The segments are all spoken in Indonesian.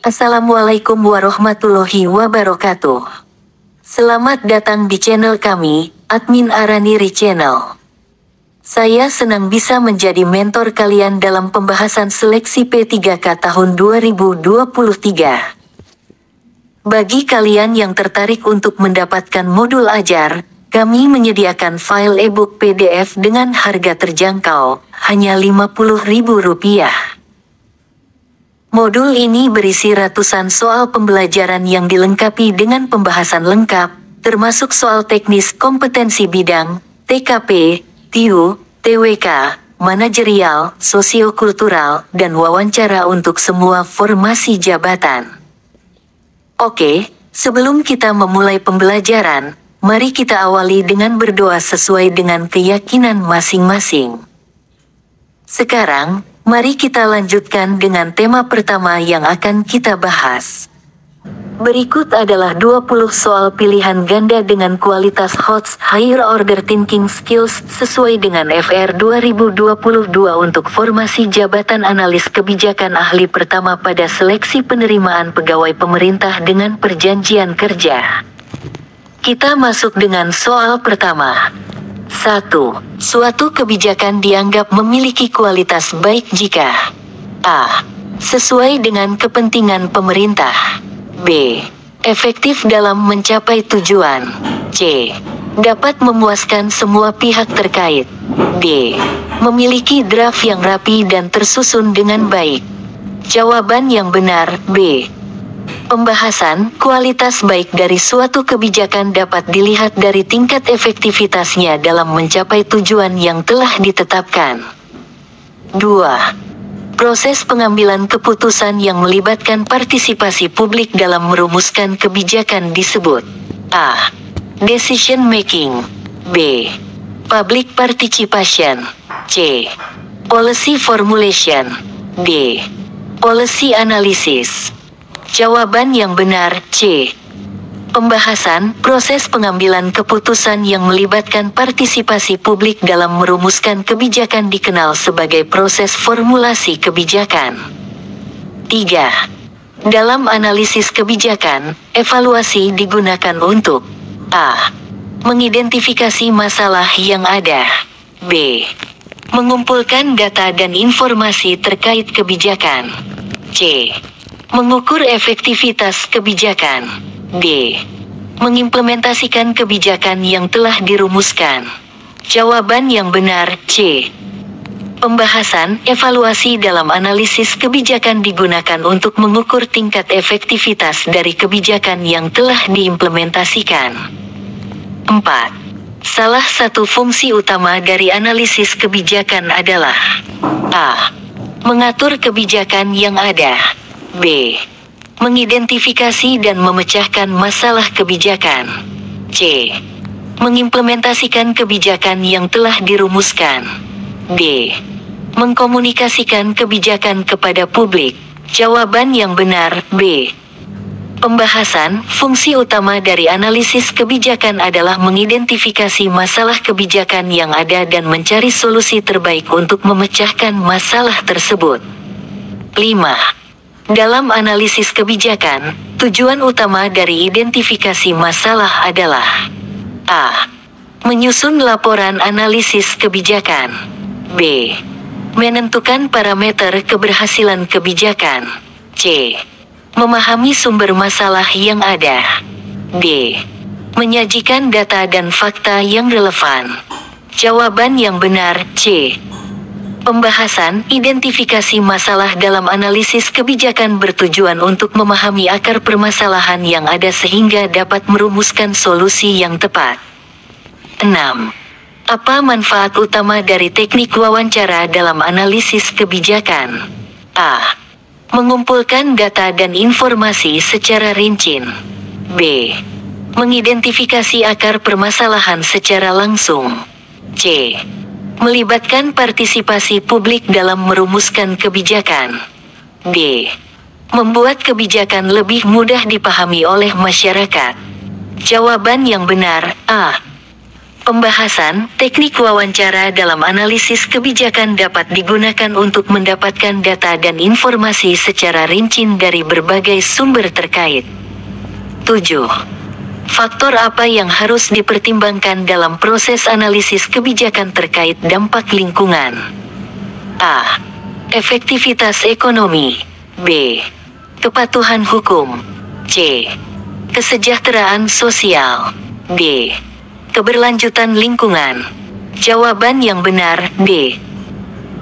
Assalamualaikum warahmatullahi wabarakatuh. Selamat datang di channel kami, Admin Araniri Channel. Saya senang bisa menjadi mentor kalian dalam pembahasan seleksi P3K tahun 2023. Bagi kalian yang tertarik untuk mendapatkan modul ajar, kami menyediakan file e-book PDF dengan harga terjangkau, hanya Rp50.000. Modul ini berisi ratusan soal pembelajaran yang dilengkapi dengan pembahasan lengkap, termasuk soal teknis kompetensi bidang, TKP, TIU, TWK, manajerial, sosiokultural, dan wawancara untuk semua formasi jabatan. Oke, sebelum kita memulai pembelajaran, mari kita awali dengan berdoa sesuai dengan keyakinan masing-masing. Sekarang, mari kita lanjutkan dengan tema pertama yang akan kita bahas. Berikut adalah 20 soal pilihan ganda dengan kualitas HOTS Higher Order Thinking Skills sesuai dengan FR 2022 untuk formasi jabatan analis kebijakan ahli pertama pada seleksi penerimaan pegawai pemerintah dengan perjanjian kerja. Kita masuk dengan soal pertama. 1. Suatu kebijakan dianggap memiliki kualitas baik jika A. Sesuai dengan kepentingan pemerintah. B. Efektif dalam mencapai tujuan. C. Dapat memuaskan semua pihak terkait. D. Memiliki draft yang rapi dan tersusun dengan baik. Jawaban yang benar B. Pembahasan, kualitas baik dari suatu kebijakan dapat dilihat dari tingkat efektivitasnya dalam mencapai tujuan yang telah ditetapkan. 2. Proses pengambilan keputusan yang melibatkan partisipasi publik dalam merumuskan kebijakan disebut A. Decision making. B. Public participation. C. Policy formulation. D. Policy analysis. Jawaban yang benar C. Pembahasan, proses pengambilan keputusan yang melibatkan partisipasi publik dalam merumuskan kebijakan dikenal sebagai proses formulasi kebijakan. 3. Dalam analisis kebijakan, evaluasi digunakan untuk A. Mengidentifikasi masalah yang ada. B. Mengumpulkan data dan informasi terkait kebijakan. C. Mengukur efektivitas kebijakan. D. Mengimplementasikan kebijakan yang telah dirumuskan. Jawaban yang benar C. Pembahasan, evaluasi dalam analisis kebijakan digunakan untuk mengukur tingkat efektivitas dari kebijakan yang telah diimplementasikan. 4. Salah satu fungsi utama dari analisis kebijakan adalah A. Mengatur kebijakan yang ada. B. Mengidentifikasi dan memecahkan masalah kebijakan. C. Mengimplementasikan kebijakan yang telah dirumuskan. D. Mengkomunikasikan kebijakan kepada publik. Jawaban yang benar B. Pembahasan, fungsi utama dari analisis kebijakan adalah mengidentifikasi masalah kebijakan yang ada dan mencari solusi terbaik untuk memecahkan masalah tersebut. 5. Dalam analisis kebijakan, tujuan utama dari identifikasi masalah adalah A. Menyusun laporan analisis kebijakan. B. Menentukan parameter keberhasilan kebijakan. C. Memahami sumber masalah yang ada. D. Menyajikan data dan fakta yang relevan. Jawaban yang benar C. Pembahasan, identifikasi masalah dalam analisis kebijakan bertujuan untuk memahami akar permasalahan yang ada sehingga dapat merumuskan solusi yang tepat. 6. Apa manfaat utama dari teknik wawancara dalam analisis kebijakan? A. Mengumpulkan data dan informasi secara rinci. B. Mengidentifikasi akar permasalahan secara langsung. C. Melibatkan partisipasi publik dalam merumuskan kebijakan. D. Membuat kebijakan lebih mudah dipahami oleh masyarakat. Jawaban yang benar A. Pembahasan, teknik wawancara dalam analisis kebijakan dapat digunakan untuk mendapatkan data dan informasi secara rinci dari berbagai sumber terkait. 7. Faktor apa yang harus dipertimbangkan dalam proses analisis kebijakan terkait dampak lingkungan? A. Efektivitas ekonomi. B. Kepatuhan hukum. C. Kesejahteraan sosial. D. Keberlanjutan lingkungan. Jawaban yang benar, D.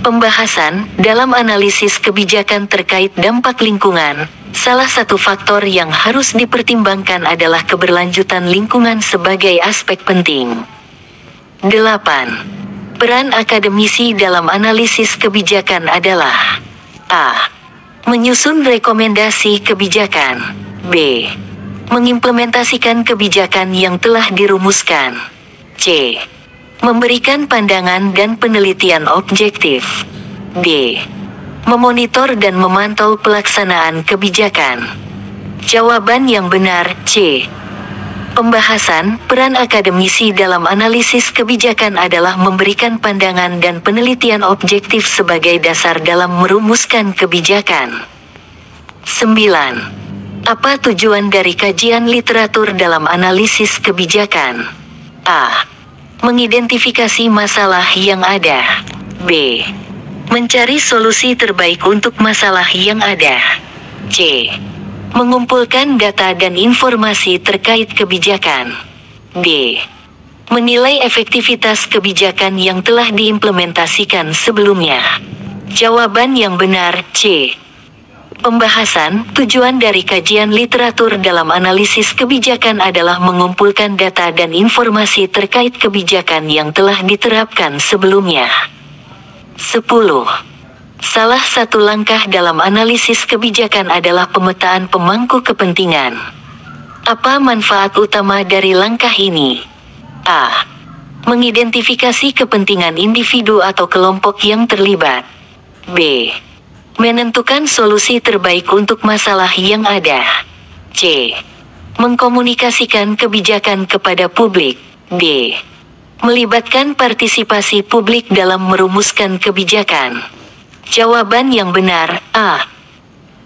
Pembahasan, dalam analisis kebijakan terkait dampak lingkungan, salah satu faktor yang harus dipertimbangkan adalah keberlanjutan lingkungan sebagai aspek penting. 8. Peran akademisi dalam analisis kebijakan adalah A. Menyusun rekomendasi kebijakan. B. Mengimplementasikan kebijakan yang telah dirumuskan. C. Memberikan pandangan dan penelitian objektif. D. Memonitor dan memantau pelaksanaan kebijakan. Jawaban yang benar, C. Pembahasan, peran akademisi dalam analisis kebijakan adalah memberikan pandangan dan penelitian objektif sebagai dasar dalam merumuskan kebijakan. 9. Apa tujuan dari kajian literatur dalam analisis kebijakan? A. Mengidentifikasi masalah yang ada. B. Mencari solusi terbaik untuk masalah yang ada. C. Mengumpulkan data dan informasi terkait kebijakan. D. Menilai efektivitas kebijakan yang telah diimplementasikan sebelumnya. Jawaban yang benar, C. Pembahasan, tujuan dari kajian literatur dalam analisis kebijakan adalah mengumpulkan data dan informasi terkait kebijakan yang telah diterapkan sebelumnya. 10. Salah satu langkah dalam analisis kebijakan adalah pemetaan pemangku kepentingan. Apa manfaat utama dari langkah ini? A. Mengidentifikasi kepentingan individu atau kelompok yang terlibat. B. Menentukan solusi terbaik untuk masalah yang ada. C. Mengkomunikasikan kebijakan kepada publik. D. Melibatkan partisipasi publik dalam merumuskan kebijakan. Jawaban yang benar, A.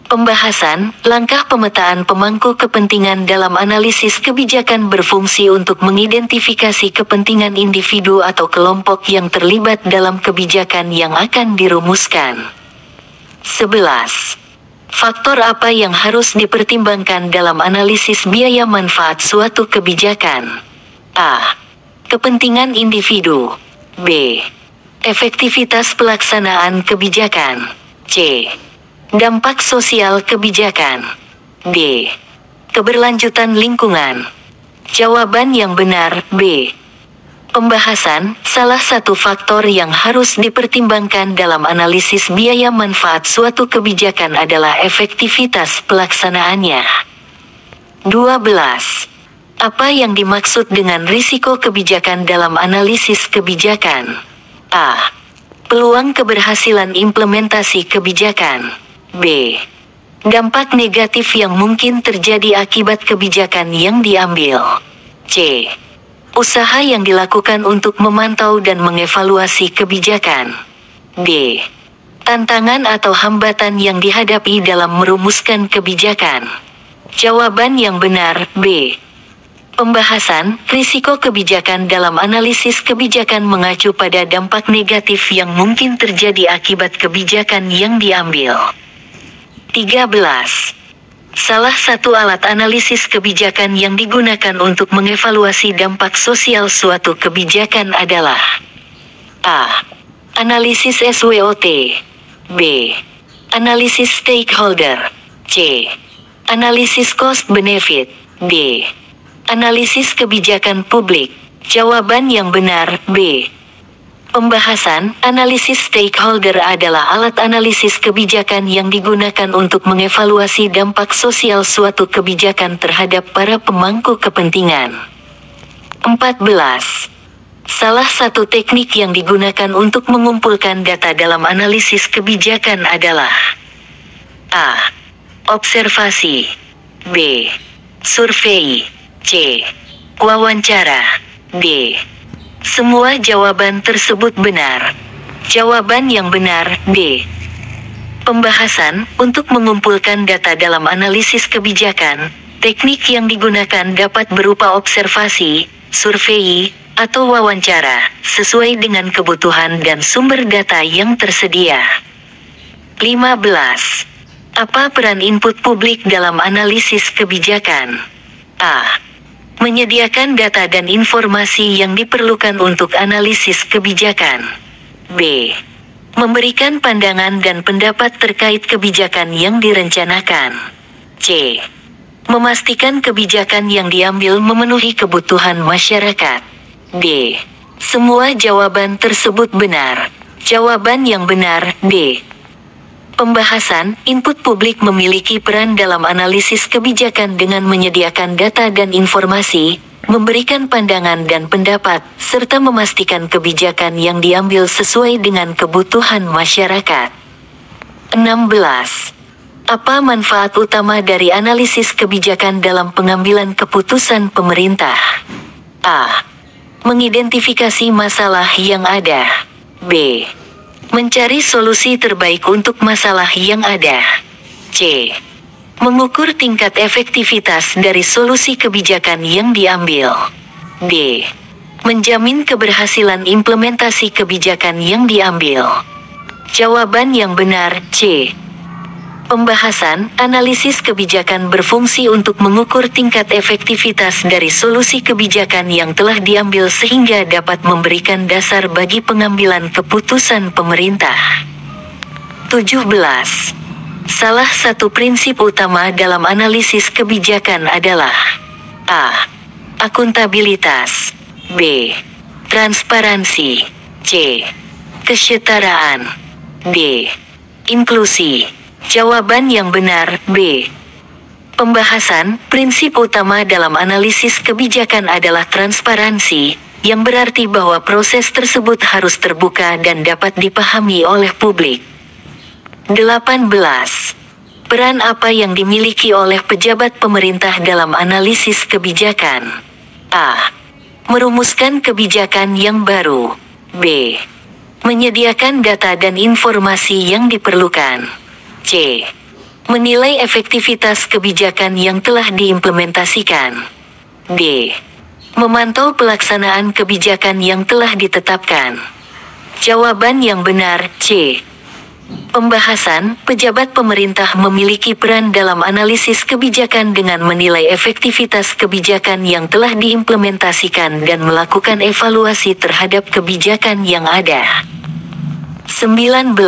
Pembahasan, langkah pemetaan pemangku kepentingan dalam analisis kebijakan berfungsi untuk mengidentifikasi kepentingan individu atau kelompok yang terlibat dalam kebijakan yang akan dirumuskan. 11. Faktor apa yang harus dipertimbangkan dalam analisis biaya manfaat suatu kebijakan? A. Kepentingan individu. B. Efektivitas pelaksanaan kebijakan. C. Dampak sosial kebijakan. D. Keberlanjutan lingkungan. Jawaban yang benar, B. Pembahasan, salah satu faktor yang harus dipertimbangkan dalam analisis biaya manfaat suatu kebijakan adalah efektivitas pelaksanaannya. 12. Apa yang dimaksud dengan risiko kebijakan dalam analisis kebijakan? A. Peluang keberhasilan implementasi kebijakan. B. Dampak negatif yang mungkin terjadi akibat kebijakan yang diambil. C. Usaha yang dilakukan untuk memantau dan mengevaluasi kebijakan. D. Tantangan atau hambatan yang dihadapi dalam merumuskan kebijakan. Jawaban yang benar, B. Pembahasan, risiko kebijakan dalam analisis kebijakan mengacu pada dampak negatif yang mungkin terjadi akibat kebijakan yang diambil. 13. Salah satu alat analisis kebijakan yang digunakan untuk mengevaluasi dampak sosial suatu kebijakan adalah A. Analisis SWOT. B. Analisis stakeholder. C. Analisis cost benefit. D. Analisis kebijakan publik. Jawaban yang benar, B. Pembahasan, analisis stakeholder adalah alat analisis kebijakan yang digunakan untuk mengevaluasi dampak sosial suatu kebijakan terhadap para pemangku kepentingan. 14. Salah satu teknik yang digunakan untuk mengumpulkan data dalam analisis kebijakan adalah A. Observasi. B. Survei. C. Wawancara. D. Semua jawaban tersebut benar. Jawaban yang benar, D. Pembahasan, untuk mengumpulkan data dalam analisis kebijakan, teknik yang digunakan dapat berupa observasi, survei, atau wawancara, sesuai dengan kebutuhan dan sumber data yang tersedia. 15. Apa peran input publik dalam analisis kebijakan? A. Menyediakan data dan informasi yang diperlukan untuk analisis kebijakan. B. Memberikan pandangan dan pendapat terkait kebijakan yang direncanakan. C. Memastikan kebijakan yang diambil memenuhi kebutuhan masyarakat. D. Semua jawaban tersebut benar. Jawaban yang benar, D. Pembahasan, input publik memiliki peran dalam analisis kebijakan dengan menyediakan data dan informasi, memberikan pandangan dan pendapat, serta memastikan kebijakan yang diambil sesuai dengan kebutuhan masyarakat. 16. Apa manfaat utama dari analisis kebijakan dalam pengambilan keputusan pemerintah? A. Mengidentifikasi masalah yang ada. B. Mencari solusi terbaik untuk masalah yang ada. C. Mengukur tingkat efektivitas dari solusi kebijakan yang diambil. D. Menjamin keberhasilan implementasi kebijakan yang diambil. Jawaban yang benar, C. Pembahasan, analisis kebijakan berfungsi untuk mengukur tingkat efektivitas dari solusi kebijakan yang telah diambil sehingga dapat memberikan dasar bagi pengambilan keputusan pemerintah. 17. Salah satu prinsip utama dalam analisis kebijakan adalah A. Akuntabilitas. B. Transparansi. C. Kesetaraan. D. Inklusi. Jawaban yang benar, B. Pembahasan, prinsip utama dalam analisis kebijakan adalah transparansi, yang berarti bahwa proses tersebut harus terbuka dan dapat dipahami oleh publik. 18. Peran apa yang dimiliki oleh pejabat pemerintah dalam analisis kebijakan? A. Merumuskan kebijakan yang baru. B. Menyediakan data dan informasi yang diperlukan. C. Menilai efektivitas kebijakan yang telah diimplementasikan. D. Memantau pelaksanaan kebijakan yang telah ditetapkan. Jawaban yang benar, C. Pembahasan, pejabat pemerintah memiliki peran dalam analisis kebijakan dengan menilai efektivitas kebijakan yang telah diimplementasikan dan melakukan evaluasi terhadap kebijakan yang ada. 19.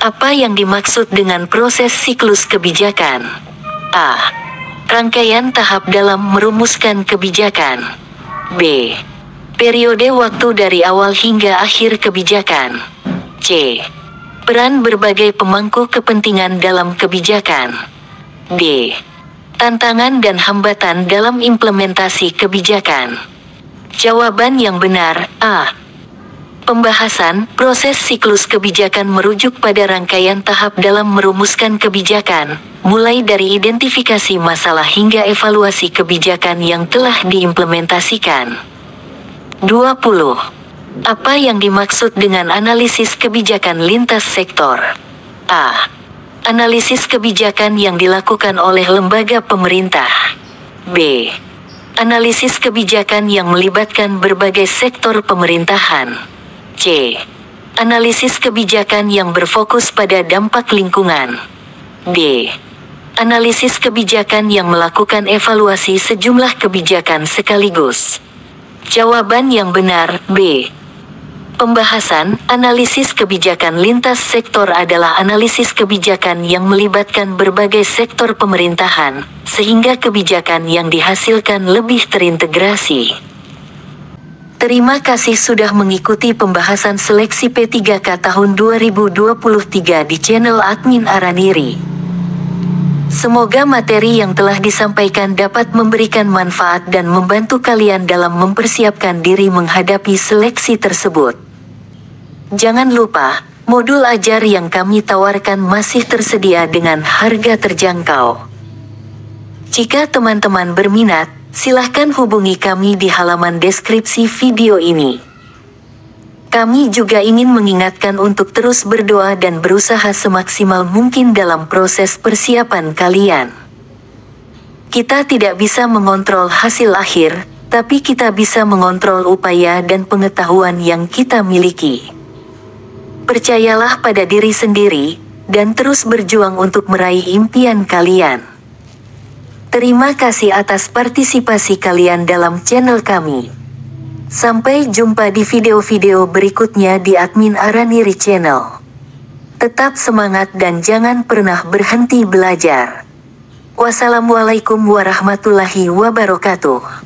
Apa yang dimaksud dengan proses siklus kebijakan? A. Rangkaian tahap dalam merumuskan kebijakan. B. Periode waktu dari awal hingga akhir kebijakan. C. Peran berbagai pemangku kepentingan dalam kebijakan. D. Tantangan dan hambatan dalam implementasi kebijakan. Jawaban yang benar, A. Pembahasan, proses siklus kebijakan merujuk pada rangkaian tahap dalam merumuskan kebijakan, mulai dari identifikasi masalah hingga evaluasi kebijakan yang telah diimplementasikan. 20. Apa yang dimaksud dengan analisis kebijakan lintas sektor? A. Analisis kebijakan yang dilakukan oleh lembaga pemerintah. B. Analisis kebijakan yang melibatkan berbagai sektor pemerintahan. C. Analisis kebijakan yang berfokus pada dampak lingkungan. D. Analisis kebijakan yang melakukan evaluasi sejumlah kebijakan sekaligus. Jawaban yang benar, B. Pembahasan, analisis kebijakan lintas sektor adalah analisis kebijakan yang melibatkan berbagai sektor pemerintahan, sehingga kebijakan yang dihasilkan lebih terintegrasi. Terima kasih sudah mengikuti pembahasan seleksi P3K tahun 2023 di channel Admin Araniri. Semoga materi yang telah disampaikan dapat memberikan manfaat dan membantu kalian dalam mempersiapkan diri menghadapi seleksi tersebut. Jangan lupa, modul ajar yang kami tawarkan masih tersedia dengan harga terjangkau. Jika teman-teman berminat, Silahkan hubungi kami di halaman deskripsi video ini. Kami juga ingin mengingatkan untuk terus berdoa dan berusaha semaksimal mungkin dalam proses persiapan kalian. Kita tidak bisa mengontrol hasil akhir, tapi kita bisa mengontrol upaya dan pengetahuan yang kita miliki. Percayalah pada diri sendiri, dan terus berjuang untuk meraih impian kalian. Terima kasih atas partisipasi kalian dalam channel kami. Sampai jumpa di video-video berikutnya di Admin Araniri Channel. Tetap semangat dan jangan pernah berhenti belajar. Wassalamualaikum warahmatullahi wabarakatuh.